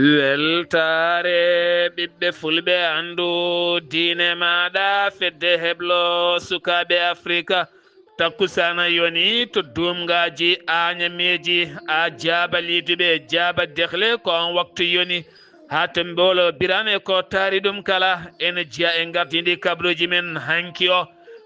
weltare ɓiɓɓe fulɓe andu diine maɗa fedde heblo sukaɓe afrika takkusana yoni to dumgaji a ñameji a jaaba liduɓe jaaba dehle ko on waktu yoni ha tembolo birane ko taari ɗum kala ene jiya e gardidi kabruji men hanki o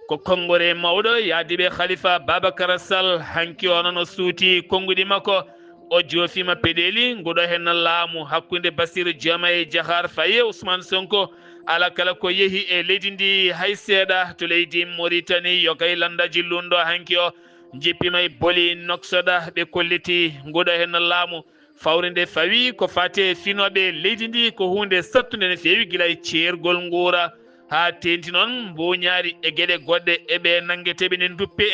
ko konngore mawɗo yaadiɓe khalifa babacara sall hanki o nono suuti konnguɗi makko o joofima peɗeli nguɗo hen laamu hakkude Bassirou Diomaye Diakhar Faye Ousmane Sonko ala kala ko yeehi e leydi ndi hay seeɗa to leydi Mauritanie yo kay landaji lundo hanki o jippima e booli noksoɗa ɓe kolliti nguɗo hen laamu fawre nde fawi ko fati e finoɓe leydi ndi ko hunde sattude no fewi guila e ceergol nguura ha tenti noon mbuñaari e gueɗe goɗɗe eɓe nangueteɓe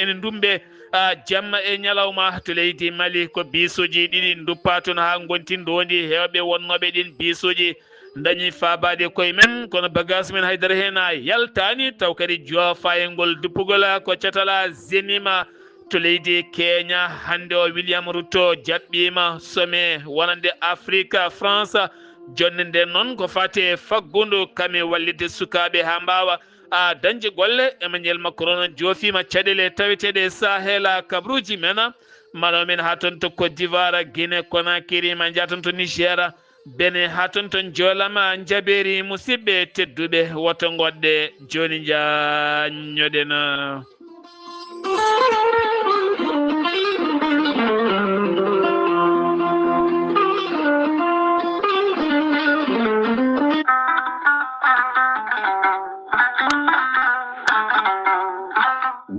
ene dumbe jamma e ñalawma to leydi Mali ko bisuji ɗiɗi duppa toon ha gonti ndondi hewɓe wonnoɓe ɗin bisuji dañi fabade koye men kono bagage men haydara hen a yaltani taw kadi joofa e ngol duppugol ko catala zenima to leydi Kenya hande o William Ruto jaɓɓima sommet wonande Afrique France jonde nden noon ko fati e faggudu kame wallide sukaɓe ha mbawa dañde golle Emmanuel Macron joofima caɗele taweteɗe Sahel kabruji men mano men ha toon to Côte d'Ivoire Guinée Conakry ma jaton to Niger Benin ha toon to joolama jaɓeri musidɓe tedduɓe woto goɗɗe joni jañoɗen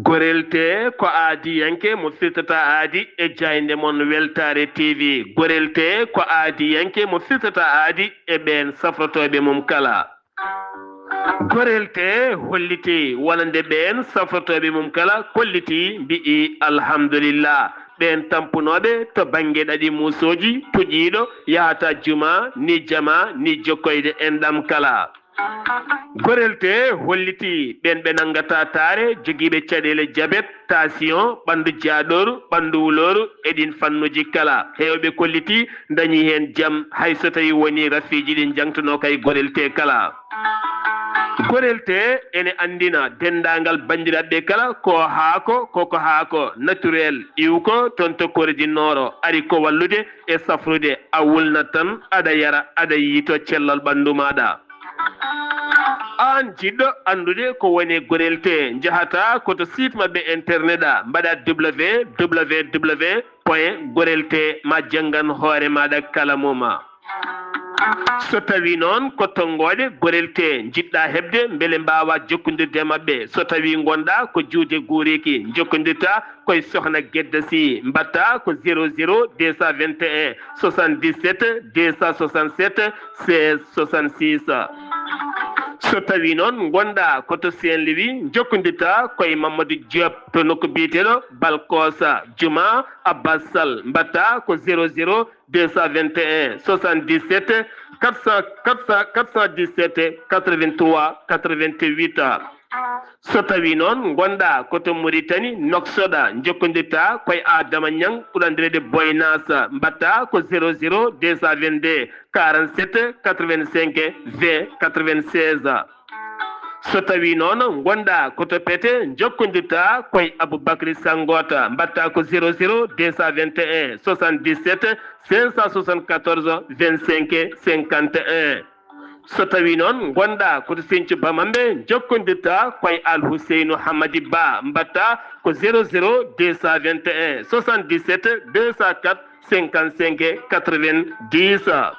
gorelte ko aadi yanke mo firtata aadi e jayde mon weltare TV gorelte ko aadi yanke mo firtata aadi e ɓen safrotoɓe mum kala gorelte holliti wonande ɓen safrotoɓe mum kala kolliti mbi'i alhamdulillah ɓen tampunoɓe to banggue ɗaɗi musoji puƴiɗo yahata juma ni jama ni jokkoyde enɗam kala gorelte holliti ɓen ɓe nangata taare joguiɓe caɗele diabète tension ɓandu jaaɗoru ɓandu wuloru eɗin fannuji kala hewɓe kolliti dañi hen jaam hay so tawi woni rafiji ɗin jangtuno kay gorelte kala gorelte ene andina dendagal bandiraɓe kala ko haako koko haako naturel iwko toon to Kordi Nord ari ko wallude e safrude a wulnat tan aɗa yara aɗa yiito cellal ɓandu maɗa an jiɗɗo andude ko woni gorelte jahata koto site mabɓe internet mbaɗa www.gorelte ma janggan hoore maɗa kala muma so tawi noon ko tonggode gorelte jiɗɗa hebde beele mbawa jokkodirde mabɓe so tawi gonɗa ko juude guuriki jokkodirta koye sohna Guedda Sy mbatta ko 00 221 77 267 16 66 so tawi noon gonɗa koto Saint-Louis jokkodirta koye Mamadou Diop to nokku biyeteɗo Balkosa Juma Abbas Sall mbatta ko 00 221 77 417 83 88 so tawi noon gonɗa koto Mauritanie noksoɗa jokkodirta koye Adama Niang ɓurandirede Boynasa mbatta ko 00 222 47 85 20 96 so tawi noon gonɗa koto Pété jokkodirta koye Aboubacry Sangota mbatta ko 00 221 77 574 25 51 so tawi noon gonɗa koto Sinthiou Bamambé jokkodirta koye Al Housseynou Hamadi Ba mbatta ko 00 221 77 204 55 90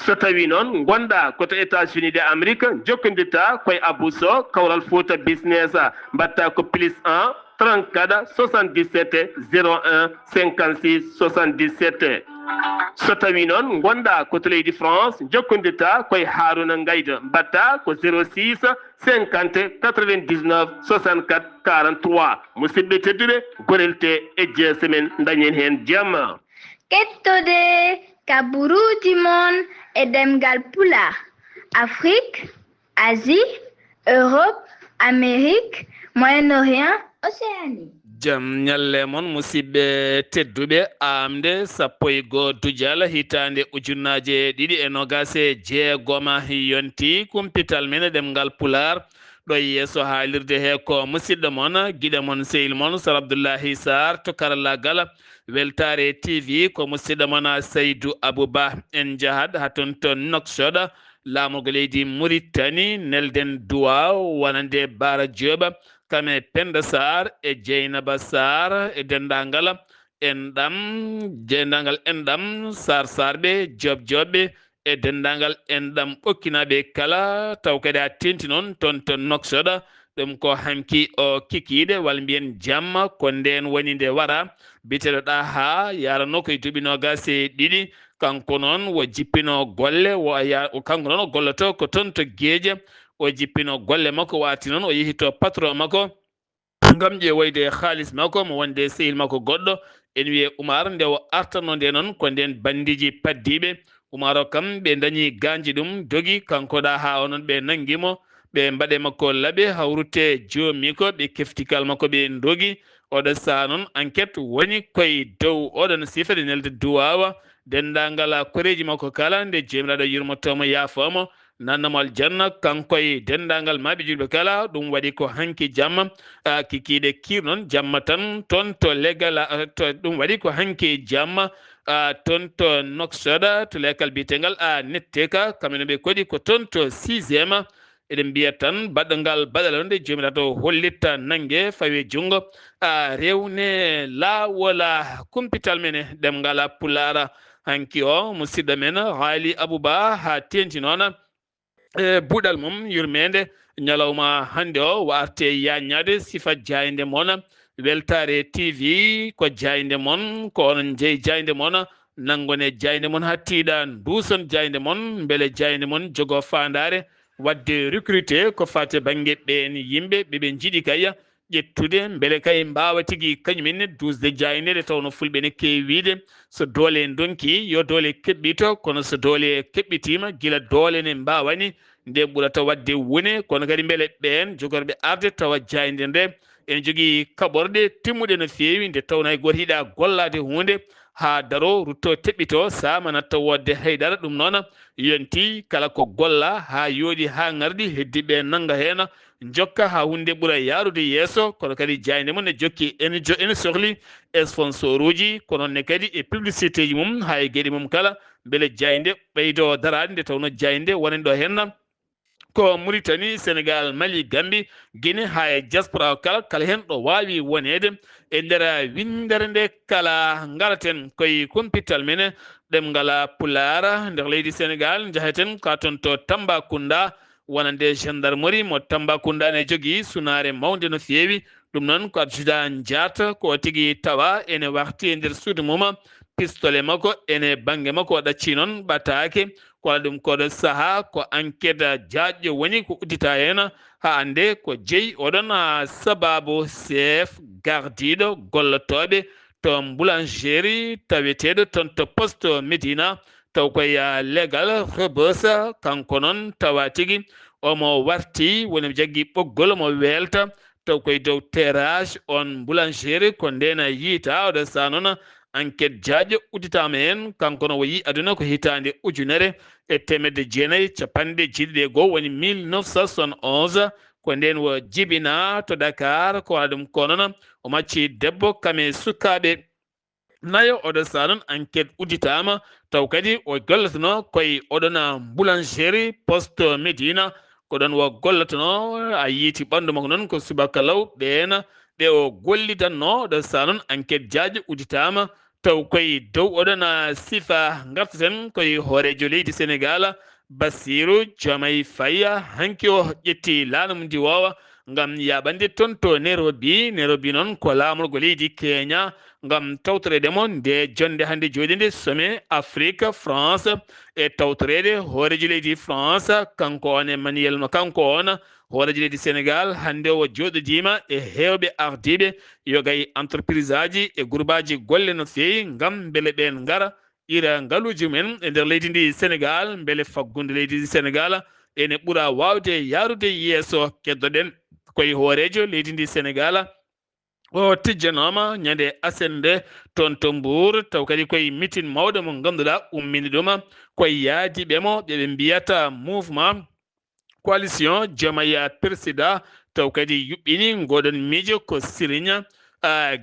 so tawi noon gonɗa koto États-Unis de Amérique jokkodirta koye Abou Sow Kawral Fouta Business mbatta ko +1 34 77 01 56 77 so tawi noon gonɗa koto leydi France jokkodirta koye Harouna Ngayda mbatta ko 06 50 99 64 43 musidɓe tedduɓe gorelte e jeese men dañen hen jaam kettode kaburuji mon e demgal pula Afrique Asie Europe Amérique Moyen-Orient Océanie jam nyalle mon musidɓe tedduɓe amde sappo e goo dujal hitande ujunnaje ɗiɗi e nogase jeegoma yonti kumpital men ɗemgal pular ɗo yeeso haalirde he ko musidɗo mon guiɗo mon sehil mon sar abdoullahi sar to karallagal weltare tv ko musidɗo mon saydou abouba en jahat haton to noksoɗa laamorgo leydi mauritanie nelden duwa wonande bara dioɓa kame Penda Sar e Jeynaba Sar e dendagal enɗam sar sarɓe jobbe e dendagal enɗam ɓokkinaɓe kala taw kadi a tenti noon ton noksoɗa ɗum ko hanki o kikiɗe walla mbiyen jamma ko nden woni nde wara biteɗo ɗa ha yarano koye duuɓi nogas e ɗiɗi kanko noon wo jippino golle kanko noon o golloto ko toon to gueeƴa o jippino golle makko wati noon o yeehi to patron makko ngam ƴeewoyde haalis makko mo wonde sehil makko goɗɗo en wiye Oumar nde o artano nde noon ko nden bandiji paddiɓe Oumar o kam ɓe dañi ganji ɗum dogi kanko ɗa ha onon ɓe nanguimo ɓe mbaɗe makko laaɓe hawrute joomi ko ɓe keftikal makko ɓe dogi oɗo saa noon enquête woni koye dow oɗon sifade nelde duwawa dendagal koreji makko kala nde jomiraɗo yurmotomo yaafomo nannamo aljanna kankoye dendagal maɓe julɓe kala ɗum waɗi ko hanki jamma kikiɗe kir noon jamma tan toon to leggal to ɗum waɗi ko hanki jamma toon to noksoɗa to lekkal bitegal netteka kamɓe ɓe koɗi ko toon to 6e eɗen mbiya tan baɗɗogal baɗal nde jomiraɗo hollitta nanggue fawi junggo rewne lawola kumpital men ɗemgal pulara hanki o musidɗo men haali abouba ha tenti noon e buɗal mum yurmede ñalawma hande o warte yaññade sifa jayde moon weltare tv ko jayde moon ko onon jeeyi jayde moon nangone jayde moon ha tiiɗa duuson jayde moon beele jayde moon jogo fandare wadde recruté ko fate banggue ɓen yimɓe ɓeɓe jiiɗi kaya ƴettude beele kay mbawa tigui kañumen dusde jaynede tawno fulɓe ne kewi wiide so doole donki yo doole keɓɓito kono so doole keɓɓitima guila doole ne mbawani nde ɓurata wadde wone kono kadi beele ɓen jogorɓe arde tawa jayde nde ene jogui kaɓorɗe timmuɗe no fewi nde tawno hay goto yiiɗa gollade hunde ha daro rutto teɓɓito sama natta wodde haydara ɗum noon yonti kala ko golla ha yooɗi ha garɗi heddiɓe nangga hen jokka ha hunde ɓuura yarude yeeso kono kadi jayde mum ne jokki ene sohli sponsor uji kono ne kadi e publicité ji mum ha e gueɗe mum kala beele jayde ɓeydo darade nde tawno jayde wonen ɗo henna ko Mauritanie Sénégal Mali Gambie Guinée ha e diaspora kala hen ɗo wawi wonede e nder windere nde kala garaten koye kumpital men ɗemgal pulara nder leydi Sénégal jahaten ka toon to Tambacounda wonande gendarmerie mo Tambacounda ne jogui sunare mawde no fewi ɗum noon ko adjudant jata ko tigui tawa ene warti e nder suudu mum pistolet makko ene banggue makko o ɗacci noon ɓattake kono ɗum koɗo saaha ko enquête jaƴƴo woni ko uddita hen ha ande ko jeeyi oɗon sababu chef gardiɗo gollotoɓe to boulangerie taweteɗo toon to poste Médina taw koye légal Rebeuss kanko noon tawa tigui omo warti woni jaggui ɓoggol mo welta taw koye dow terrage on boulangerie ko nden yiita oɗo saa noon enquête jaƴƴo udditama hen kanko no o yi aduna ko hitande ujunere e temedde jeenayyi capanɗe jeeɗiɗi e goho woni 1971 ko nden wo jibina to Dakar ko wona ɗum ko noon o macci debbo kame sukaɓe nayo oɗo saa noon enquête udditama taw kadi o gollotono koye oɗon boulangerie poste Médina ko ɗon wo gollotono a yiiti ɓandu makko noon ko subaka law ɓen ɓe o gollidanno oɗo saa noon enquête jaƴƴo udditama taw koye dow oɗon sifa gartaten koye hoorejo leydi Sénégal Bassirou Diomaye Faye hanki o ƴetti laamu ndi wowa ngam yaɓande toon to Nairobi noon ko laamorgo leydi Kenya ngam tawtoreɗemo nde jonde hande jooɗi nde sommet Afrique France e tawtorede hoorejo leydi France kanko on Emmanuel kanko on hoorejo leydi Sénégal hande o jooɗodima e hewɓe ardiɓe yogay entreprise aji e groupe aji golle no fewi ngam beele ɓen ngara ira ngaluji men e nder leydi ndi Sénégal beele faggude leydi ndi Sénégal ene ɓuura wawde yarude yeeso keddoɗen koye hoorejo leydi ndi Sénégal o tijjanoma nyande asende ton to Mbour taw kadi koye mitin mawɗo mo ganduɗa ummini ɗuma koye yaadiɓe mo ɓeɓe mbiyata mouvement coalition Diomaye président taw kadi yuɓɓini ngoɗon miijo ko Sirigne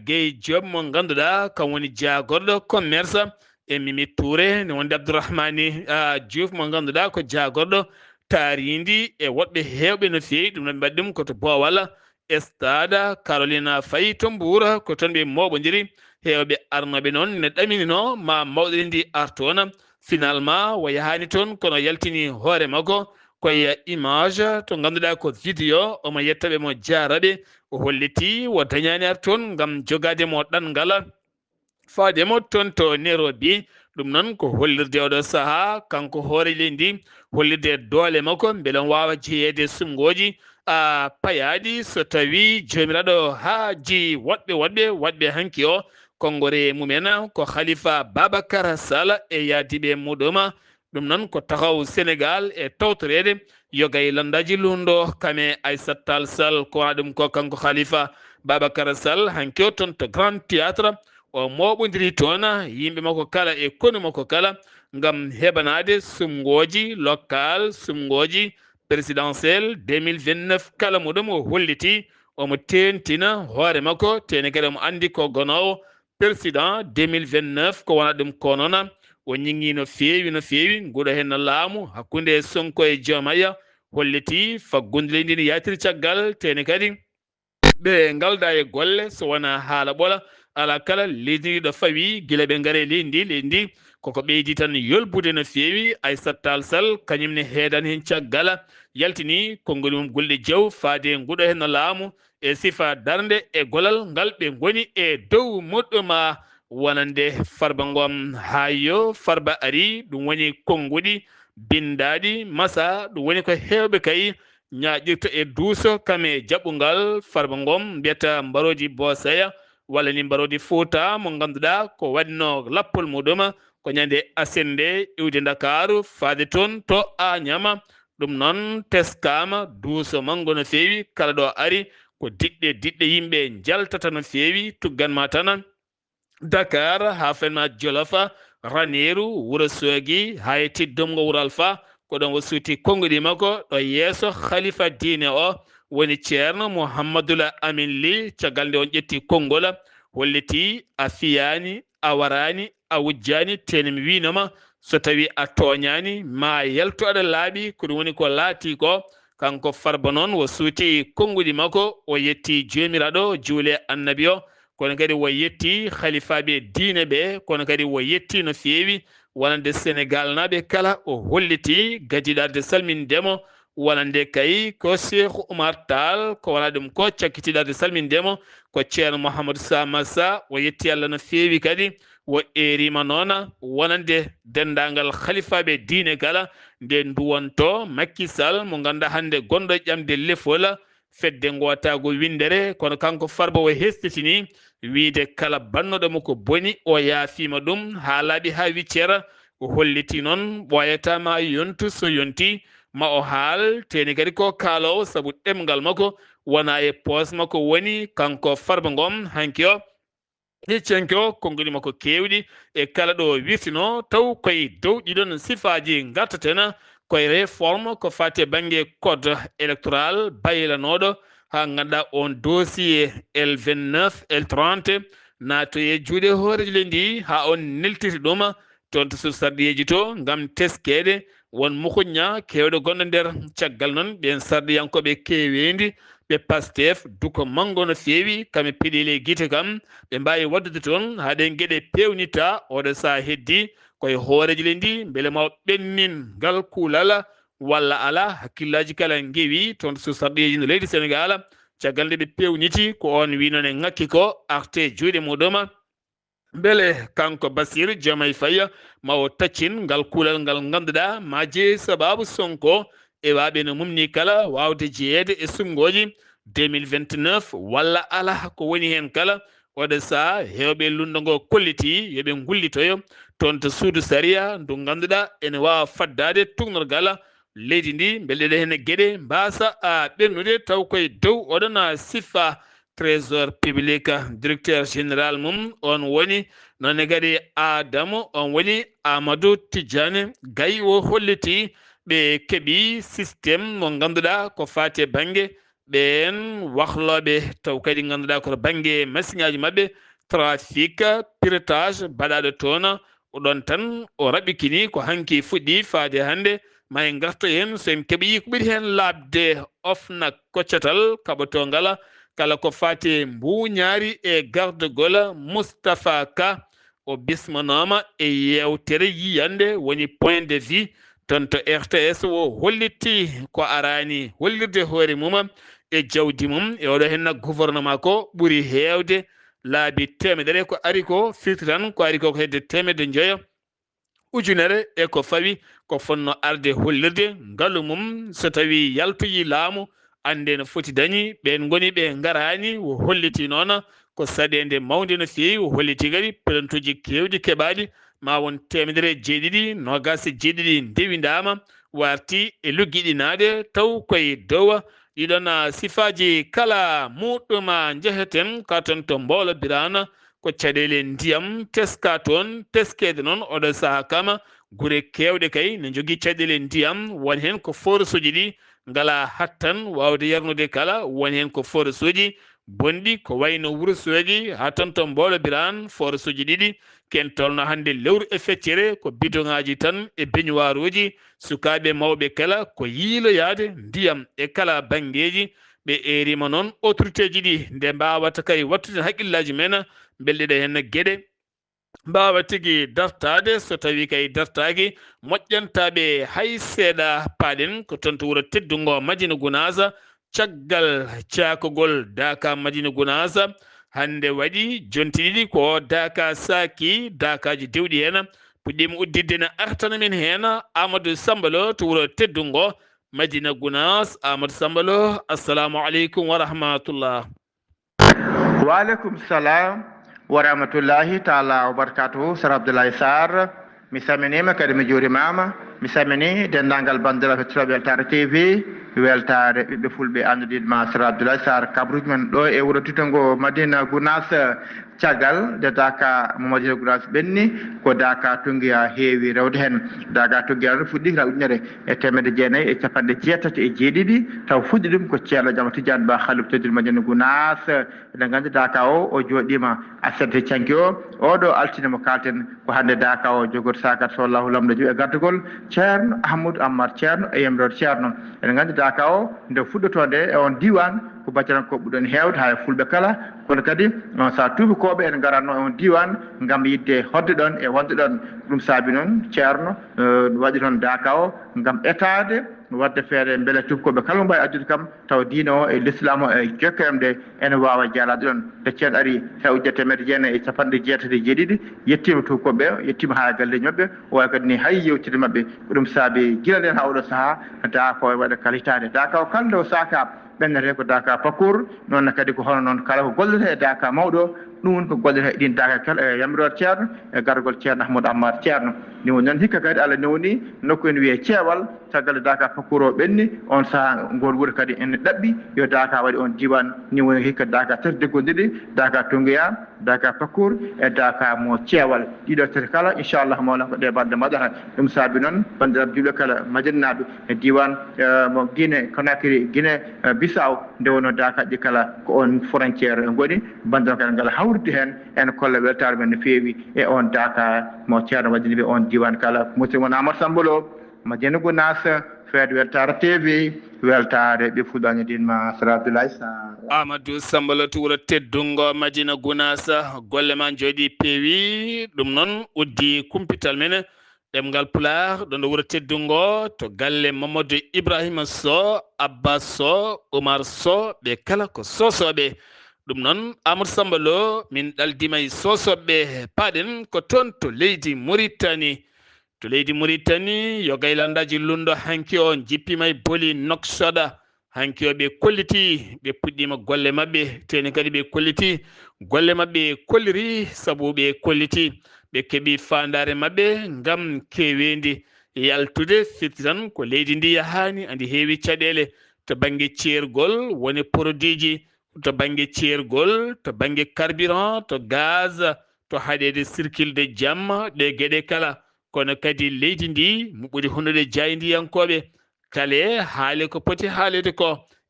Gueye Diop mo ganduɗa kam woni jagorɗo commerce e Mimi Touré ne wonde Abdourahmani Diouf mo ganduɗa ko jagorɗo taaridi e woɗɓe hewɓe no fewi ɗum noon mbaɗi ɗum koto Bowal Stade Carolina Faye to Mbour ko toon ɓe moɓodiri hewɓe arnoɓe noon ne ɗaminino ma mawɗo ndi artona finalement o yahani toon kono yaltini hoore makko koye image to ganduɗa ko vidéo omo yettaɓe mo jaraɓe o holliti o dañani ar toon gam jogademo ɗanngal faademo toon to Nairobi ɗum noon ko hollirde oɗo saaha kanko hoore leydi hollirde doole makko beele on wawa jeeyede sumgoji payaɗi so tawi jomiraɗo haaji woɗɓe hanki o konngore mumen ko Khalifa Babacar Sall e yaadiɓe muɗum ɗum noon ko taxaw Sénégal e tawtorede yo gaylandaji lundo kame Aissata Tall Sall ko waɗa ɗum ko kanko Khalifa Babacar Sall hanki o toon to Grand Théâtre o moɓodiri toon yimɓe makko kala e konu makko kala gam heɓanade sumgoji local sumgoji présidentiel 2029 kala muɗum o holliti omo tentina hoore makko tene kadi omo andi ko gonowo président 2029 ko wona ɗum ko noon o ñingi no fewi nguɗo hen laamu hakkude Sonko e Diomaye holliti faggude leydi ndi yatiri caggal tene kadi ɓe galda e golle so wona haala ɓola ala kala leydi ndi ɗo fawi guila ɓe gaare leydi ndi koko ɓeydi tan yolbude no fewi Aissata Tall Sall kañumne heedani hen caggal yaltini konngol mum Gulɗe Diaw faade nguɗo hen laamu e sifa darde e golal ngal ɓe goni e dow moɗɗuma wonande Farba Ngom hayo Farba ari ɗum woni konnguɗi bindaɗi masa ɗum woni ko hewɓe kay ñaƴirta e duuso kame jaɓɓungal Farba Ngom mbiyata mbaroji Boseya walla ni mbarodi Fouta mo ganduɗa ko waɗino lappol muɗum ko ñande asende iwde Dakaru faade toon to Agnama ɗum noon teskama duuso manggo no fewi kala ɗo ari ko diɗɗe yimɓe jaltata no fewi tugganma tan Dakar ha fenma Jolofa Ranérou Wourossogui ha e Tiddomgo Wuro Alpha ko ɗon o suuti konngudi makko ɗo yeeso Khalifa diine o woni ceerno Mouhamadoul Amin Ly caggal nde on ƴetti konngol holliti a fiyani a warani a wujjani tene mi winoma so tawi a toñani ma yaltu aɗa laaɓi ko ɗum woni ko laati ko kanko Farba noon o suuti konngudi makko o yetti jomiraɗo juule annabi o kono kadi o yetti khalifaɓe diine ɓe kono kadi o yetti no fewi wonande Sénégal naɓe kala o holliti gadiɗarde salmindemo wonande kay ko Cheikh Oumar Tall ko wona ɗum ko cakkitiɗarde salmindemo ko ceerno Mouhamadou Samassa o yetti Allah no fewi kadi o erima noon wonande dendagal khalifaɓe diine kala nde duwonto Macky Sall mo ganduɗa hande gonɗo ƴamde lefol fedde gotago windere kono kanko Farba o hestitini wiide kala bannoɗomo ko boni o yaafima ɗum ha laaɓi ha wiccera o holliti noon ɓoyatama yontu so yonti ma o haal teni kadi ko kaalowo saabu ɗemgal makko wona e poos makko woni kanko Farba Ngom hanki o heccenke o konnguli makko kewɗi e kala ɗo wirtino taw koye dow ɗiɗon sifaji gartaten koye réforme ko fati banggue code électoral baylanoɗo ha ganduɗa on dossier L29 L30 nato e juuɗe hoorejo leydi ha on neltiti ɗum toon to sarɗiyeji to gam teskede won mukuña kewɗo gonɗo nder caggal noon ɓen sarɗiyankoɓe kewendi ɓe Pastef duko manggo no fewi kame piɗile guite kam ɓe mbawi waddude toon haɗen gueɗe pewnita oɗo saaha heddi koye hoorejo leydi beele ma ɓennin ngal kuulal walla ala hakkillaji kala geewi toon so sarɗiyeji no leydi Sénégal caggal nde ɓe pewniti ko on wi noon e ngakki ko arte juuɗe muɗum beele kanko Bassirou Diomaye Faye ma o taccin ngal kuulal ngal ganduɗa ma jeeyi sababu Sonko e waɓe no mumni kala wawde jeeyede e sumgoji 2029 walla ala ko woni hen kala oɗo saaha hewɓe lundo ngo kolliti yooɓe gullitoyo toon to suudu saria ndu ganduɗa ene wawa faddade tugnorgal leydi ndi beele ɗe hen gueɗe mbasa ɓennude taw koye dow oɗon siffa trésor public directeur général mum on woni non kadi Adamu on woni Amadou Tidiane Gaye o holliti ɓe keɓi systéme mo ganduɗa ko fate banggue ɓen wahloɓe taw kadi ganduɗa koto banggue machine aji mabɓe trafic piretage baɗaɗo toon oɗon tan o raɓikini ko hanki fuɗɗi faade hande may garta hen so en keeɓi ko ɓuuri hen labde ofnak koccatal kaɓotogal kala ko fati mbuñaari e gardegol Moustapha Ka o bismanoma e yewtere yiyande woni point de vue ton to RTS o holliti ko arani hollirde hoore mum e jawdi mum e oɗo henna gouvernement ko ɓuuri hewde laabi temedere ko ari ko firti tan ko ari ko hedde temedde joyo ujunere e ko fawi ko fonno arde hollirde ngaalu mum so tawi yaltoyi laamu ande no foti dañi ɓen goni ɓe garani o holliti noon ko saɗede mawde no fewi o holliti kadi pelantuji kewɗi keɓaɗi ma won temedere jeeɗiɗi nogas jeeɗiɗi ndewidama warti e lugguiɗinade taw koye dow ɗiɗon sifaji kala muɗuma jeheten katon to Mbolo Birana ko caɗele ndiyam teska toon teskede noon oɗo saaha kama guure kewɗe kay ne jogui caɗele ndiyam won hen ko forage uji ɗi ngala hattan wawde yarnude kala won hen ko forage uji bonɗi ko wayno Wourossogui ha ton to Mbolo Birane forage uji ɗiɗi ken tolno hande lewru e feccere ko bidon ngaji tan e baignoire uji sukaɓe mawɓe kala ko yiiloyade ndiyam e kala banggueji ɓe erima noon autorité ji ɗi nde mbawata kay wattude haqqillaji men belɗeɗe hen gueɗe mbawa tigui dartade so tawi kay dartaki moƴƴantaɓe hay seeɗa paaɗen ko toon to wuuro teddugo Madina Gounass caggal cakogol Daka Madina Gounass hande waɗi jonti ɗiɗi ko Daka Saki dakaji dewɗi hen puɗɗima uddidde ne artana men hen Amadou Sambalo to wuuro teddugo Madina Gounass. Amadou Sambalo, assalamu aleykum wa rahmatullah. Wa aleykum salam wa rahmatullahi taala wa barakatuhu. Sar Abdoulaye Sarr mi salminima kadi mi juurimama mi salmini dendagal bandiraɓe hettitoɓe Weltare TV weltare ɓiɓɓe fulɓe anduɗinma Sar Abdoulaye Sarr kabruji men ɗo e wuuro Tittongo Madina Gounass caggal nde Daka mo Madina Gounass ɓenni ko Daka Tunguiya heewi rewde hen. Daka Tunguiya ɗo fuɗɗi ka ujunere e temedde jeenayyi e capanɗe jeetati e jeeɗiɗi taw fuɗɗi ɗum ko ceerno Diama Tidiane Ba halifa teddude Madina Gounass. eɗen gandi Daka o jooɗima aserte canki o oɗo altine mo kalten ko hande Daka o jogoto sakat so allahu lamɗo jogi e gardugol ceerno Ahmadou Ammar ceerno e yamrode ceerno. eɗen gandi Daka o nde fuɗɗotode e on diwan ko baccanko ɓuuɗon hewde ha fulɓe kala kono kadi sa tubikoɓe ene garanno e on diwan gam yidde hodde ɗon e wonde ɗon. ɗum saabi noon ceerno waɗi toon Daka o gam etade wadde feere beele tubkoɓe kala mo mbawi addude kam taw diine o e l'islam o e jokkere ene wawa jalade ɗon. nde ceerno ari hewde temedde jeenayyi e capanɗe jeetati e jeeɗiɗi yettima tubkoɓe yettima ha galleji mabɓe o wawi kadi ni hay yewtide mabɓe ko ɗum saabi guila nden ha oɗo saaha Daka o waɗa kala hitande. Daka o kala nde o saka ɓennete ko Daka Pakour noon kadi ko hono noon kala ko gollete e Daka mawɗo ɗum woni ko gollete ɗin Daka kala e yamirore ceerno e gargol ceerno Ahmadou Ammar ceerno. ni woni noon hikka kadi Allah newni nokku ene wiye ceewal caggal Daka Pakour o ɓenni on saaha ngol wuuro kadi ene ɗaɓɓi yo Daka waɗi on diwan. ni woni hikka Daka tati deggondiɗi Daka Tunguiya Daka Pakour e Daka mo ceewal ɗiɗo tati kala inchallah mawla ko ɗe balɗe mbaɗata. ɗum saabi noon bandiraɓe julɓe kala madinaɓe e diwan mo Guinée Conakry Guinée Bissau nde wonno Daka ɗi kala ko on frontiére goni bandiraɓe kala ngala hawride hen ene kolla weltare men no fewi e on Daka mo ceerno waɗiniɓe on diwan kala musidɗo mon Amadou Sambalo Madina Gounass feede Weltare TV weltare ɓe fulɓe dinma Sar Abdoulaye Sarr. Amadou Sambalo to wuuro teddungo Madina Gounass golle ma jooɗi peewi ɗum noon uddi kumpital men ɗemgal Pulaar ɗon ɗo wuuro teddungo to galle Mamadou Ibrahima Sow Abbas Sow Oumar Sow ɓe kala ko sosoɓe. ɗum noon Amadou Sambalo min ɗaldima e sosoɓe paaɗen ko toon to leydi Mauritanie. to leydi Mauritanie yo gaylandaji lundo hanki o jippima e booli Nouakchott hanki o ɓe kolliti ɓe puɗɗima golle mabɓe teni kadi ɓe kolliti golle mabɓe kolliri saabu ɓe kolliti ɓe keeɓi fandare mabɓe gam kewendi yaltude firti tan ko leydi ndi yahani andi heewi caɗele to banggue ceergol woni produit ji to bange ceergol to bange carburant to gaz to haɗede circulde jamma ɗe gueɗe kala kono kadi leydi ndi mo ɓuri hunnude jaydiyankoɓe kale haali ko poti haalede ko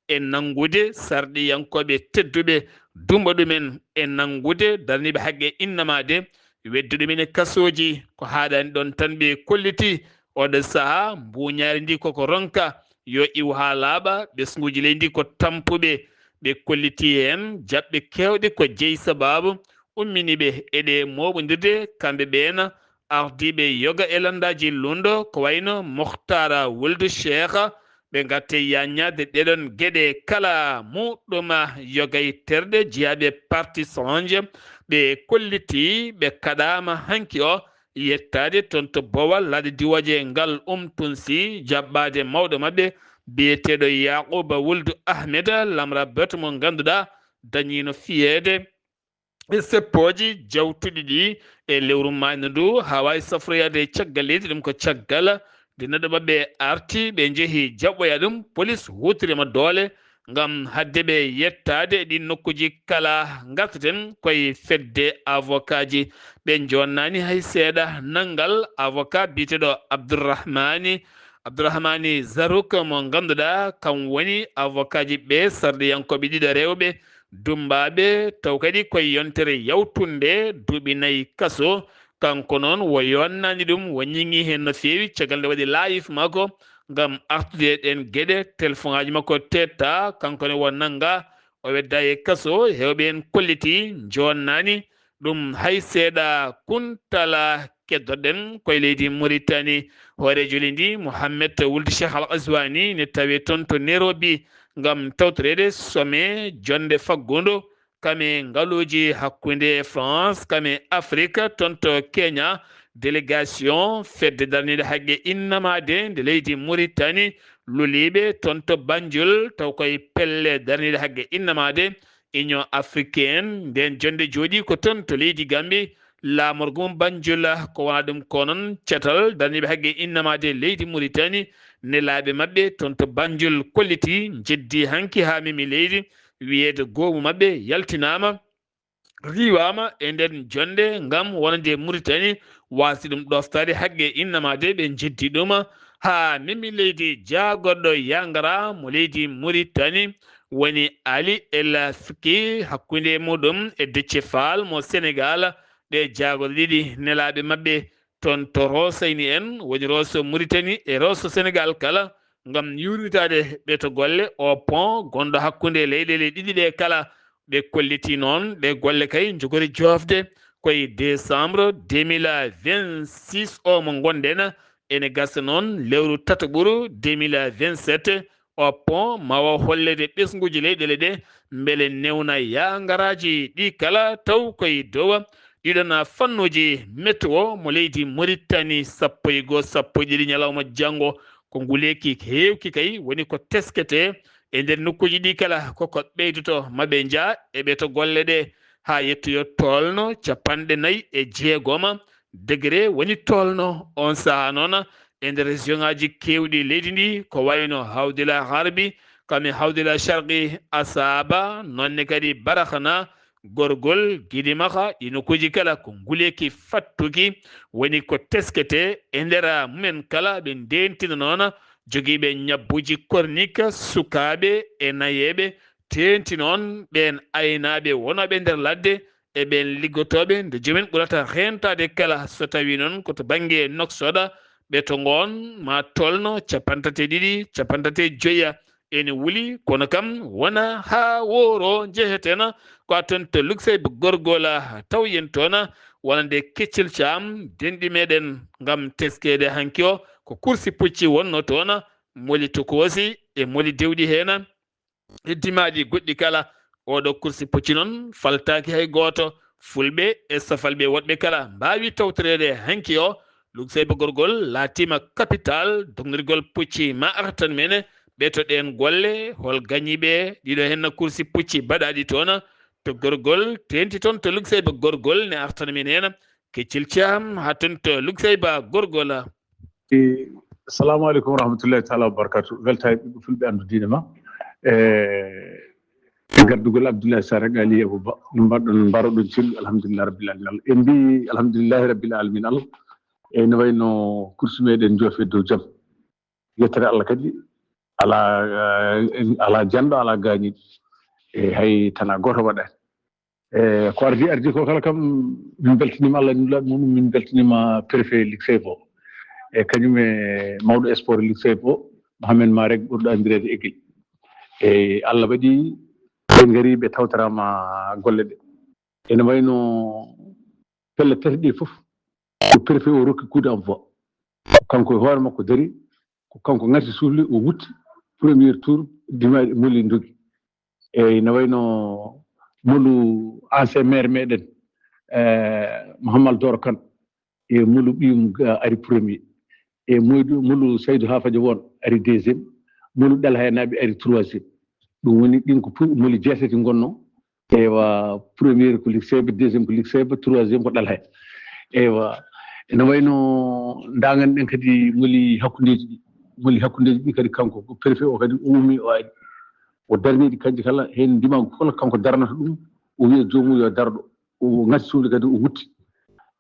e nangude sarɗiyankoɓe tedduɓe dumba ɗumen e nangude darniɓe haqqe innamade weddude men e kasoji ko haɗani ɗon tan ɓe kolliti oɗo saaha mbuñari ndi koko ronka yo iw ha laaɓa ɓesguji leydi ndi ko tampuɓe ɓe kolliti hen jaɓɓe kewɗe ko jeeyi sababu umminiɓe eɗe moɓodirde kamɓe ɓeena ardiɓe yoga e landaji lundo ko wayno mohtara wuldu cheikha ɓe gatte yañade ɗeɗon gueɗe kala muɗuma yogay terɗe jeeyaɓe parti songe ɓe kolliti ɓe kaɗama hanki o yettade toon to bowal lade diwaje ngal tunsi jaɓɓade mawɗo mabɓe biyeteɗo yaquba wuldu ahmed lamra beto mo ganduɗa dañino fiyede e seppoji jawtuɗi ɗi e lewru mayno ndu ha wawi safroyade caggal leydi ɗum ko caggal de neɗɗo mabɓe arti ɓe jeehi jaɓɓoya ɗum police hutirima doole ngam hadde ɓe yettade e ɗin nokkuji kala gartaten koye fedde avocat ji ɓe jonnani hay seeɗa naggal avocat biteɗo abdourahmani zarouk mo ganduɗa kam woni avocat ji ɓe sardiyankoɓe ɗiɗo rewɓe dumbaɓe taw kadi koye yontere yawtunde duuɓi 4 kaso kanko noon wo yonnani ɗum wo ñiŋi hen no fewi caggal nde waɗi layif makko ngam artude ɗen gueɗe téléphone aji makko tetta kankone wo nanga o wedda e kaso hewɓe en kolliti jonnani ɗum hay seeɗa kuntala keddoɗen koye leydi Mauritanie hoorejo leydi Mouhamed wulde Cheikh Al Aswani ne tawi toon to Nairobi ngam tawtorede sommet jonde faggudu kame ngaluji hakkude France kame Afrique toon to Kenya délégation fedde darnide haqqe innamade nde leydi Mauritanie luliɓe toon to Banjul taw koye pelle darnide haqqe innamade Union africaine nden jonde jooɗi ko toon to leydi Gambie lamorgo mum Banjul ko wona ɗum ko noon cetal darniɓe haqqe innamade leydi Mauritanie nelaɓe mabɓe toon to Banjul kolliti jeddi hanki ha memi leydi wiyede goomu mabɓe yaltinama riwama e nden jonde ngam wonande Mauritanie wasi ɗum ɗoftade haqqe innamade ɓe jeddi ɗum ha memi leydi jagorɗo yangara mo leydi Mauritanie woni Ali El Fiki hakkude muɗum e Déthié Fall mo Sénégal ɗe jagorɗe ɗiɗi nelaɓe mabɓe toon to Rosayni en woni Rosso Mauritanie e Rosso Sénégal kala ngam yurnitade ɓe to golle o pont gonɗo hakkude leyɗele ɗiɗi ɗe kala ɓe kolliti noon ɗe golle kay jogori jofde koye décembre 2026 o mo gonɗen ene gasa noon lewru tataɓuru 2027 o pont mawa hollede ɓesguji leyɗele ɗe beele newna yangaraji ɗi kala taw koye dow ɗiɗon fannuji météo mo leydi Mauritanie 1 sappo e ɗiɗi ñalawma janggo ko nguleki hewki kay woni ko teskete e nder nokkuji ɗi kala koko ɓeydoto maɓe jaa eɓe to golle ɗe ha yettoyo tolno 46 degré woni tolno on saaha noon e nder région ngaji kewɗi leydi ndi ko wayno hawdila harbi kami hawdila sharqi asaba nonne kadi barakana gorgol guiɗimaka ɗi nokkuji kala ko nguleki fattuki woni ko teskete e nder mumen kala ɓe ndentina noon joguiɓe ñabbuji cornique sukaɓe e nayeɓe tenti noon ɓen aynaɓe wonoɓe nder ladde e ɓen liggotoɓe nde jomumen ɓurata rentade kala so tawi noon koto banggue noksoɗa ɓe to gon ma tolno 32 35 ene wuuli kono kam wona ha woro jeeheten ko toon to lukseybe gorgol taw yen toon wonande keccel cam denɗi meɗen ngam teskede hanki o ko kursi pucci wonno toon moli tokosi e moli dewɗi hen e dimaɗi goɗɗi kala oɗo kursi pucci noon faltaki hay goto fulɓe e safalɓe woɗɓe kala mbawi tawtorede hanki o lukseybe gorgol laatima capital donirgol pucci ma artan mene ɓeto ɗen golle hol gañiɓe ɗiɗo henna kursi pucci baɗaɗi toon to gorgol tenti toon to lukseyba gorgol ne artan men hen keccel cam ha toon to lukseyba gorgol. Assalamu aleykum warahmatullahi taala wabarakatu. Weltaade ɓiɓɓe fulɓe andu diine ma gardugol Abdoulaye Sarr ak Ali Abou Ba no mbaɗɗon mbaroɗon celli alhamdulillah rabbil alamin en mbi alhamdulillahi rabbil alamin Allah e no wayno course meɗen joofe dow jaam yettere Allah kadi ala janɗo ala gañiɗo e hay tana goto waɗani e ko ardi ko kala kam min beltinima Allah nulaɗo mum min beltinima préfet Ligue e kañum e mawɗo sport Ligue Mohamed Marek ɓurɗo andirede Eguil e Allah waɗi ɓe ngari ɓe tawtarama golle ɗe ene wayno pelle tati ɗi fof ko préfet o rokki coup d'envoi kanko e hoore makko dari ko kanko ngati suhli o wutti premier tour dimaɗi moli dogi e ne wayno molu ancien maire meɗen Mouhammad Doro Kane e molu ɓiyum ari premier e molu Saydou Hafadio won ari deuxiéme molu ɗal haynaɓe ari troisiéme ɗum woni ɗin ko moli jeetati gonno ewa premier ko Ligue deuxiéme ko Ligue troisiéme ko ɗal hay ewa ene wayno daganɗen kadi moli hakkudeji ɗi kadi kanko ko préfet o kadi o ummi o ari o darniɗi kanji kala hen ndimago fof kanko darnata ɗum o wiya jomum yo darɗo o ngati suude kadi o wutti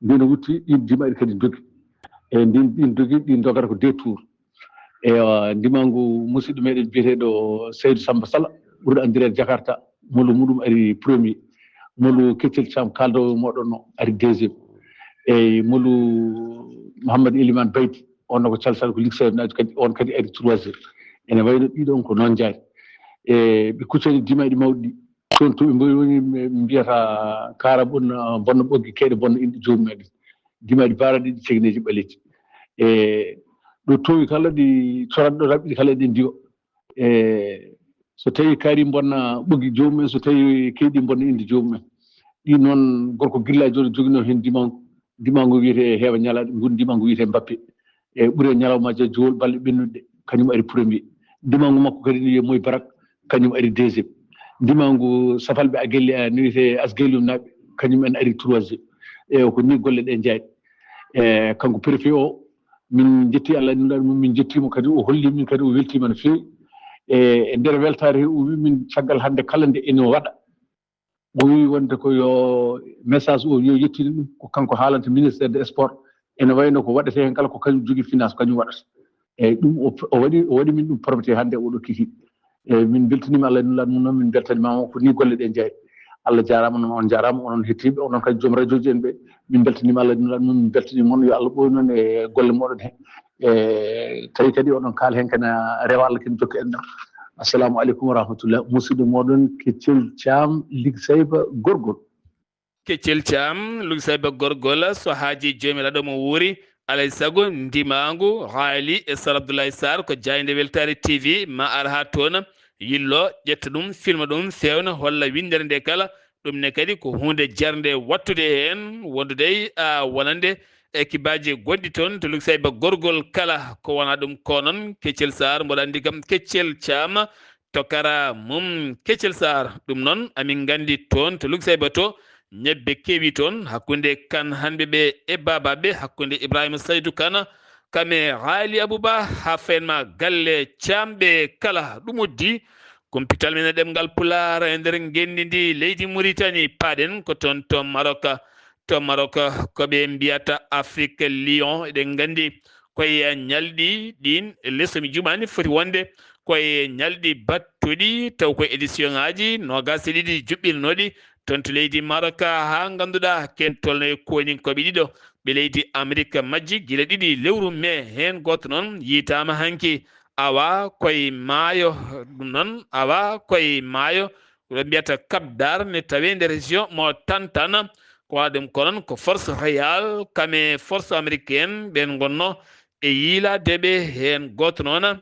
ndin o wutti ɗin dimaɗi kadi dogi e ɗin dogi ɗin dogata ko 2 tours ewa ndimangu musidɗo meɗen biyeteɗo Seydou Samba Sala ɓurɗo andirede Jakarta molu muɗum ari premier molu Keccel Thiam kaldowo moɗon o ari deuxiéme e molu Mouhamadou Elimane Bayti on ko calsal ko Ligue naji kadi on kadi ari troisiéme ene wayno ɗiɗon ko noon jaari e ɓe kuccani dimaɗi mawɗi toon to ɓe woni mbiyata kara bonna ɓoggi keeɗe bonna inɗe jomumeɗen dimaɗi baraɗi ɗi cegneji ɓaleji e ɗo towi kala ɗi coranɗo raɓɓiɗi kala ɗen diwa e so tawi kaari bonna ɓoggi jomumen so tawi keyɗi bonna inde jomumen ɗi noon gorko gillaji joni joguino hen dimango wiyete heewa ñalaɗe ngun dimango wiyete Mbappé e ɓuure ñalawmaji jowol balɗe ɓennuɗe kañum ari premier dimango makko kadi ne wiye Moy Barak kañum ari deuxiéme dimango safalɓe a guelle a no wiyete Asgelum naɓe kañum en ari troisiéme e ko ni golle ɗe jaaɗi e kanko préfet o min jetti Allah nulaɗo mum min jettimo kadi o holli min kadi o weltima no fewi e nder weltare he o wi min caggal hande kala nde ene waɗa o wi wonde ko yo message o yo yettini ɗum ko kanko haalanta ministére des sports ene wayno ko waɗete hen kala ko kañum jogui finance kañum waɗata eyyi ɗum o waɗi min ɗum prometé hande oɗo kiki eyyi min beltanima Allah nulaɗo mum noon min beltanimama ko ni golle ɗe jaayi Allah jarama noon on jarama onon hettiɓe onon kadi joom radio ji en ɓe min beltanima Allah nulaɗo mum min beltanima moon yo Allah ɓoy noon e golle moɗon he e tawi kadi oɗon kaala hen kana rewa Allah kadi jokka en ɗam assalamu aleykum wa rahmatullah musidɗo moɗon Keccel Thiam Ligue gorgol Keccel Thiam Ligue gorgol so haaji jomiraɗo mo wuuri alay sago ndimangu haali e Sar Abdoulaye Sarr ko jayde weltare TV ma ar ha toon yillo ƴetta ɗum filma ɗum fewna holla windere nde kala ɗum ne kadi ko hunde jarde wattude hen wondude wonande équipaji goɗɗi toon to Ligue gorgol kala ko wona ɗum ko noon Keccel Sarr mboɗo andi kam Keccel Thiam tokara mum Keccel Sarr ɗum noon amin gandi toon to Ligue to ñebbe kewi toon hakkude kan hanɓe ɓe e babaɓe hakkude Ibrahima Saydou Kane kame haali Abouba ha fenma galle Thiamɓe kala ɗum uddi kumpital men ɗemgal Pulaar e nder gendi ndi leydi Mauritanie paɗen ko toon to Maroc koɓe mbiyata Afrique Lion eɗen gandi koye ñalɗi ɗin lesomi jumani foti wonde koye ñalɗi battuɗi taw koye édition ngaji nogas e ɗiɗi juɓɓilnoɗi toon to leydi Maroc ha ganduɗa ken tolno e koninkoɓe ɗiɗo ɓe leydi Amérique majji guila ɗiɗi lewru mai hen goto noon yitama hanki awa koye maayo ɗum noon awa koye maayo ɗo mbiyata Cap d'Ar ne tawe nder région mo Tantana ko waɗum ko noon ko force royal kame force américaine ɓen gonno e yiiladeɓe hen goto noon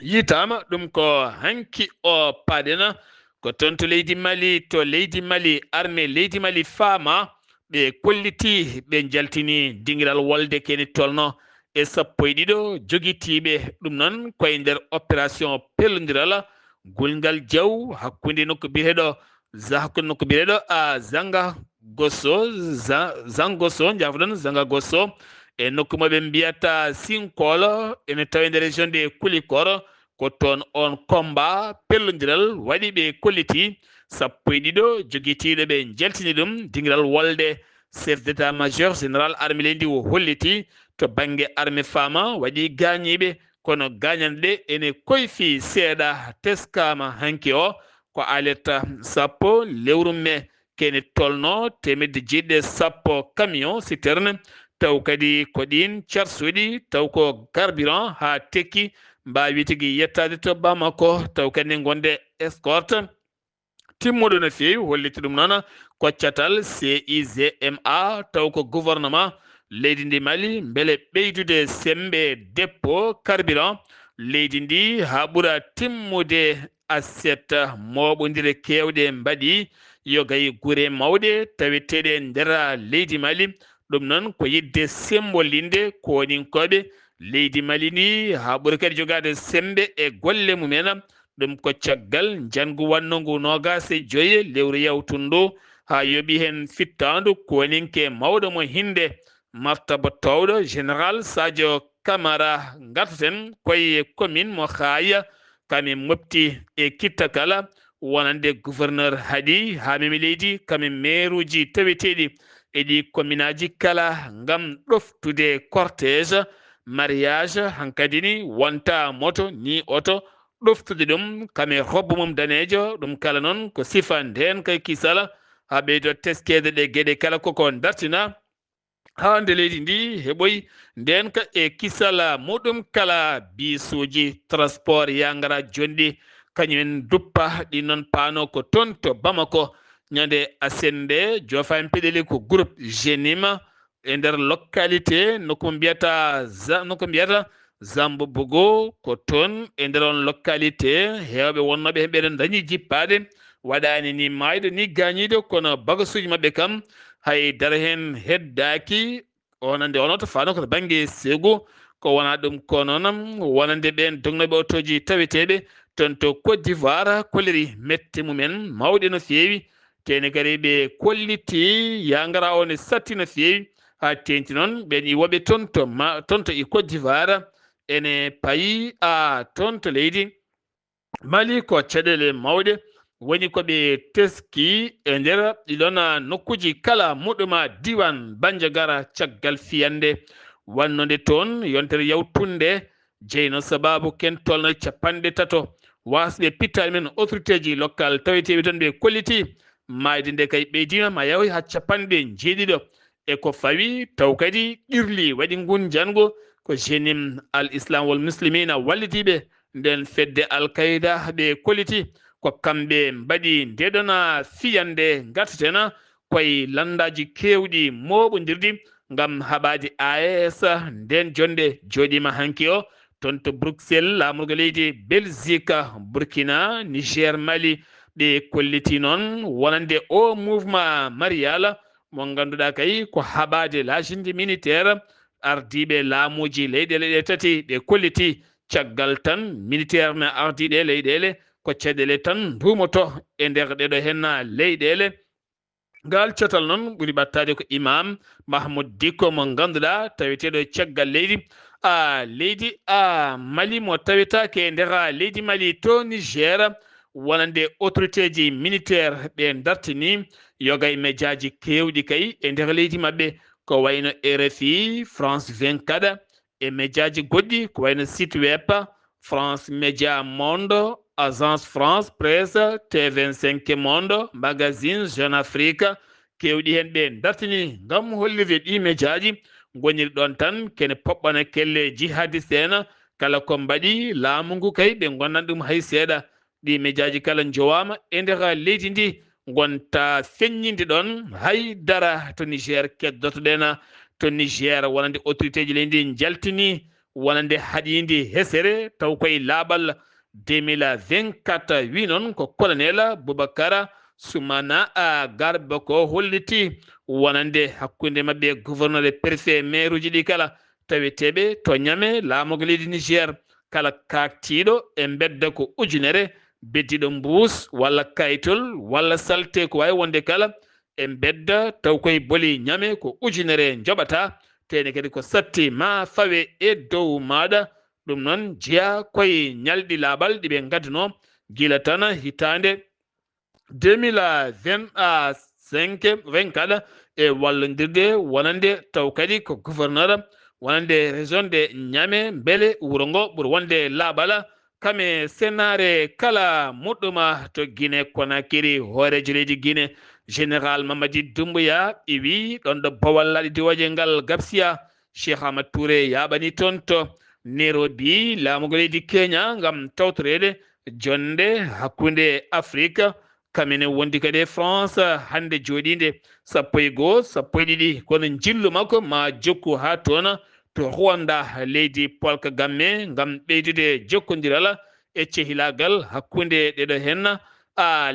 yitama ɗum ko hanki o paɗena ko toon to leydi Mali armée leydi Mali faama ɓe kolliti ɓe jaltini dingiral wolde keni tolno e 12 joguitiɓe ɗum noon koye nder opération pellodiral gulgal jaw hakkude nokko biyeteɗo Zangoso jafoɗon Zangagoso e nokku moɓe mbiyata Sinkolo ene tawi nder région de Kulikoro ko toon on combat pellodiral waɗi ɓe kolliti sappo e ɗiɗo jogitiiɗo ɓe jaltini ɗum dingiral wolde chef d'état major général armée leydi o holliti to banggue armée fama waɗi gañiɓe kono gañanɗe ene koyfi seeɗa teskama hanki o ko aletta sappo lewru me kene tolno temedde jeeɗiɗe sappo camion citerne taw kadi ko ɗin carsuɗi taw ko carburant ha tekki mbawi tigui yettade to Bamako taw kadi gonde escorte timmuɗo no fewi holliti ɗum noon koccatal CIGMA taw ko gouvernement leydi ndi Mali beele ɓeydude sembe dépôt carburant leydi ndi ha ɓuura timmude assiette moɓodire kewɗe mbaɗi yo gayi guure mawɗe taweteɗe nder leydi Mali ɗum noon ko yidde sembolinde koninkoɓe leydi Mali ni ha ɓuura kadi jogade sembe e golle mumen ɗum ko caggal jangu wannongu nogas e joyi lewru yawtundu ha yooɓi hen fittandu koninke mawɗo mo hinde martaba towɗo général Sadio Camara gartaten koye commune mo Khaya kami mofti e kitta kala wonande gouverneur haɗi ha memi leydi kami maire uji taweteɗi eɗi commune aji kala ngam ɗoftude cortège mariage hankadi ni wonta moto ni oto ɗoftude ɗum kame robbe mum danejo ɗum kala noon ko sifa nden kay kisala ha ɓeydo teskede ɗe gueɗe kala koko dartina ha nde leydi ndi heɓoy nden ka e kisala muɗum kala bisuji transport yangara jonɗi kañumen duppa ɗi noon paano ko toon to Bamako ñande asende jofa en peɗeli ko groupe Genima e nder localité noko mbiyata Zambo Bogo ko toon e nder on localité hewɓe wonnoɓe hen ɓeɗen dañi jippade waɗani ni mayde ni gañiɗo kono bagasuji mabɓe kam haydara hen heddaki onande onoto fano koto banggue Ségou ko wona ɗum ko noon wonande ɓen dognoɓe otoji taweteɓe ton to Côte d'Ivoire kolleri mette mumen mawɗe no fewi tene kadi ɓe kolliti yangara o ne satti no fewi ha tenti noon ɓen iwoɓe toon to i Côte d'Ivoire ene payi toon to leydi Mali ko caɗele mawɗe woni koɓe teski e nder ɗiɗon nokkuji kala muɗuma diwan Bandiagara caggal fiyande wannode toon yontere yawtunde jeyno sababu ken tolno capanɗe tato wasɓe pittade men autorité ji local taweteɓe toon ɓe kolliti mayde nde kay ɓeydima ma yahoy ha capanɗe jeeɗiɗo e ko fawi taw kadi qirli waɗi gunjango ko jenim al islam wal muslimina wallitiɓe nden fedde alkayda ɓe kolliti ko kamɓe mbaɗi ndeɗona fiyande gartatena koye landaji kewɗi moɓodirɗi ngam haɓade AES nden jonde joɗima hanki o toon to Bruxelles lamorgo leydi Belgique Burkina Niger Mali ɓe kolliti noon wonande o mouvement marial mo ganduɗa kay ko haɓade lajinde militaire ardiɓe laamuji leyɗele ɗe tati ɓe kolliti caggal tan militaire ne ardiɗe leyɗele ko caɗele tan dumoto e nder ɗeɗo henna leyɗele ngal cotal noon ɓuuri battade ko imam Mahmoud Dicko mo ganduɗa taweteɗo caggal leydi leydi Mali mo tawetake e nder leydi Mali to Niger wonande autorité ji militaire ɓe dartini yogay médiaji kewɗi kay e nder leydi mabɓe ko wayno RFI France 24 e médiaji goɗɗi ko wayno site web France Média Monde Agence France Presse T25 Monde magazine Jeune Afrique kewɗi hen ɓe dartini ngam hollirde ɗi médiaji goniri ɗon tan kene poɓɓana kelle jihadiste en kala ko mbaɗi laamu ngu kay ɓe gonnan ɗum hay seeɗa ɗi médiaji kala jowama e nder leydi ndi gonta feññinde ɗon haydara to Niger keddotoɗen to Niger wonande autorité ji leydi ndi jaltini wonande haɗidi hesere taw koye laaɓal 2024 wi noon ko colonel Boubacara Soumana Garba ko holliti wonande hakkude mabɓe gouverneur e préfet maire uji ɗi kala taweteɓe to ñame laamogo leydi Niger kala kaktiɗo e bedda ko ujunere beddiɗo mbuus walla kaytol walla salte ko wawi wonde kala e bedda taw koye boli ñame ko ujunere joɓata tene kadi ko satti ma fawe e dow maɗa ɗum noon jeya koye ñalɗi laaɓal ɗiɓe gadduno gila tan hitande 2024 e wallodirde wonande taw kadi ko gouverneur wonande région de Niamey beele wuro ngo ɓuuri wonde laaɓala kame senare kala muɗɗuma to Guinée Conakry hoorejo leydi Guinée général Mamadi Doumbouya iwi ɗon ɗo bawal laɗi diwoje ngal Gapsia Cheikh Ahmad Touré yaɓani toon to Nairobi laamugo leydi Kenya ngam tawtorede jonde hakkunde Afrique kamene wondi kadi France hande joɗinde 11 12 kono jillu makko ma jokku ha toon to Rwanda leydi Paul Kagame ngam ɓeydude jokkodiral e cehilagal hakkunde ɗeɗo hen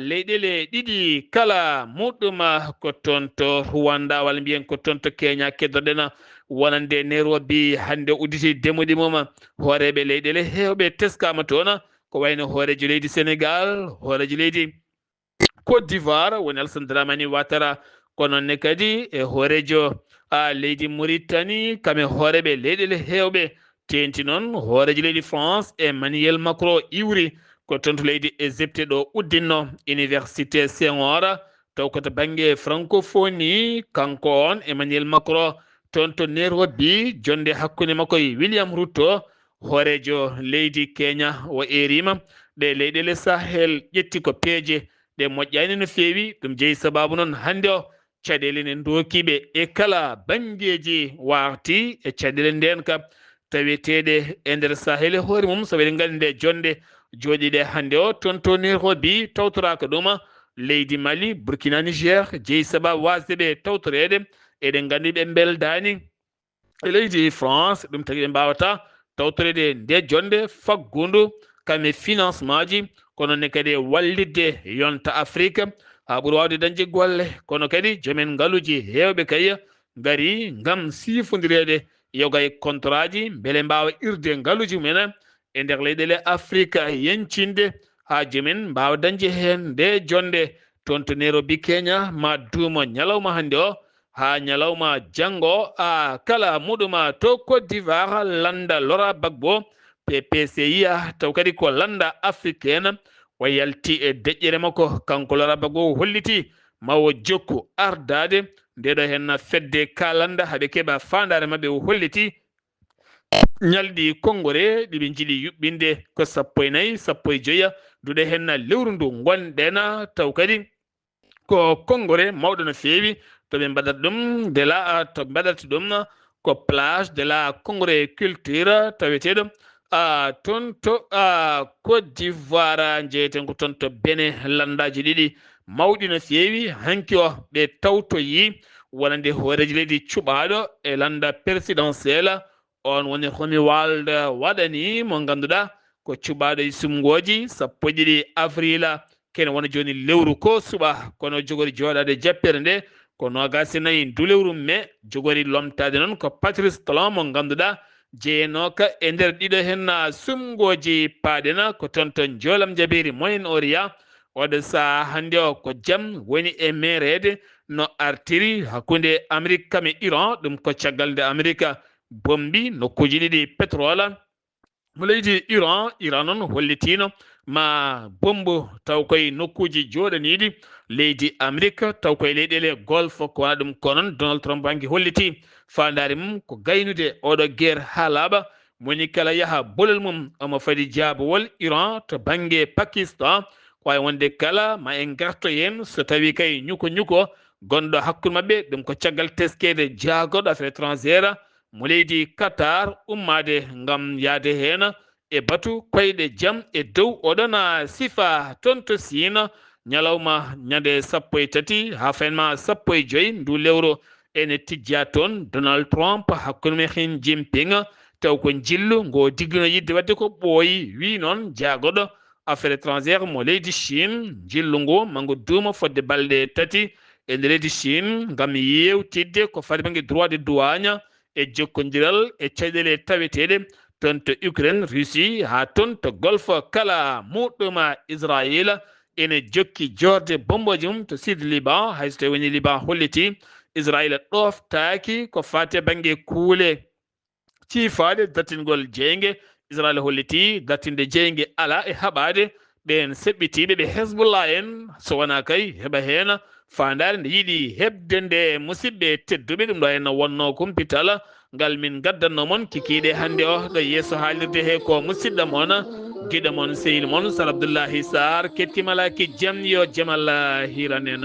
leyɗele ɗiɗi kala muɗɗum ko toon to Rwanda walla mbiyen ko toon to Kenya keddoɗen wonande Nairobi hande udditi demuɗi mum hooreɓe leyɗele hewɓe teskama toon ko wayno hoorejo leydi Sénégal hoorejo leydi Côte d'Ivoire woni Alassane Dramane Ouattara kono ne kadi e hoorejo leydi Mauritanie kame hooreɓe leyɗele hewɓe tenti noon hoorejo leydi France Emmanuel Macron iwri ko toon to leydi Égypte ɗo uddinno université Senghor taw koto banggue francophonie kanko on Emmanuel Macron toon to Nairobi jonde hakkunde makko e William Ruto hoorejo leydi Kenya o erima ɗe leyɗele Sahel ƴetti ko peeje ɗe moƴƴani no feewi ɗum jeeyi sababu noon hande o caɗele ne dokiɓe e kala banggueji warti e caɗele nden kam taweteɗe e nder Sahel e hoore mum so weɗe gandi nde jonde joɗiɗe hande o toon to Nairobi tawtoraka ɗum leydi Mali Burkina Niger jeeyi sababu wasdeɓe tawtorede eɗen gandi ɓe beldani e leydi France ɗum tagui ɓe mbawata tawtorede nde jonde faggudu kame financement ji kono ne kadi wallidde yonta Afrique ha ɓuuri wawde dañde golle kono kadi joomen ngaaluji hewɓe kay gari ngam sifodirede yoga e contrat ji beele mbawa irde ngaaluji mumen e nder leyɗele Afrique yencinde ha joomen mbawa dañde hen nde jonde toon to Nairobi Kenya ma duumo ñalawma hande o ha ñalawma janggo kala muɗuma to Côte d'Ivoire landa Laurent Gbagbo PPCI taw kadi ko landa africaine o yalti e deƴƴere makko kanko Laurent Gbagbo holliti mawo jokku ardade ndeɗo hen fedde kalanda haaɓe keeɓa fandare mabɓe o holliti ñalɗi konngore ɗiɓe jiiɗi yuɓɓinde ko 14 15 duɗe hen lewru ndu gonɗen taw kadi ko konngore mawɗo no feewi to ɓe mbaɗata ɗum de la to mbaɗata ɗum ko plage de la congrès culture taweteɗo toon to Côte d'Ivoire jeyeten ko toon to Benin landaji ɗiɗi mawɗi no feewi hanki o ɓe tawtoyi wonande hooreji leydi cuɓaɗo e landa présidentiel on woni Romi Walde waɗani mo ganduɗa ko cuɓaɗo e sumgoji 12 avril kene wona joni lewru ko suɓa kono jogori joɗade jappere nde ko 24 ndu lewru mai jogori lomtade noon ko Patrice Talon mo ganduɗa jeeyanoka e nder ɗiɗo hen sumgoji paaɗena ko toon to Jolam Jabiri Moyen Orient oɗo saha hande o ko jaam woni e merede no artiri hakkude Amérique kame Iran ɗum ko caggal nde Amérique bombi nokkuji ɗiɗi pétrole mo leydi Iran noon hollitino ma bombo taw koye nokkuji joɗaniɗi leydi Amérique taw koye leyɗele Golfe ko wona ɗum ko noon Donald Trump hanki holliti fandare mum ko gaynude oɗo guerre ha laaɓa moni kala yaaha bolol mum omo fadi jaabowol Iran to banggue Pakistan ko wawi wonde kala ma en garto hen so tawi kay ñuko gonɗo hakkude mabɓe ɗum ko caggal teskede jaagoɗo affaire étrangère mo leydi Qatar ummade ngam yaade hen e batu koyɗe jaam e dow oɗon sifa toon to Sina ñalawma ñande 13 ha fenma 15 ndu lewru ene tijja toon Donald Trump hakkude Xi Jinping taw ko jillu ngo digguno yidde wadde ko ɓooyi wi noon jaagoɗo affaire étrangère mo leydi Chine jillu ngo mango duuma fodde balɗe 3 e nde leydi Chine ngam yewtidde ko fati banggue droit de douane e jokkodiral e caɗele taweteɗe toon to Ukraine Russie ha toon to Golfe kala muɗɗuma Israël ene jokki jorde bomboji mum to sud Liban hayso tawi woni Liban holliti Israël ɗoftaki ko fate banggue kuule ciifade datingol jeygue Israel holliti gattinde jeyge ala e haɓade ɓen seɓɓitiɓe ɓe Hezbollah en so wona kay heɓa hen fandare nde yiiɗi hebde nde musidɓe tedduɓe ɗum ɗo henno wonno kumpital ngal min gaddanno mon kikiɗe hande o ɗo yesso haalirde he ko musidɗo moon guiɗo moon sehil moon Sar Abdoullahi Sarr kettimalaki jaam yo jaam Allah hiranen.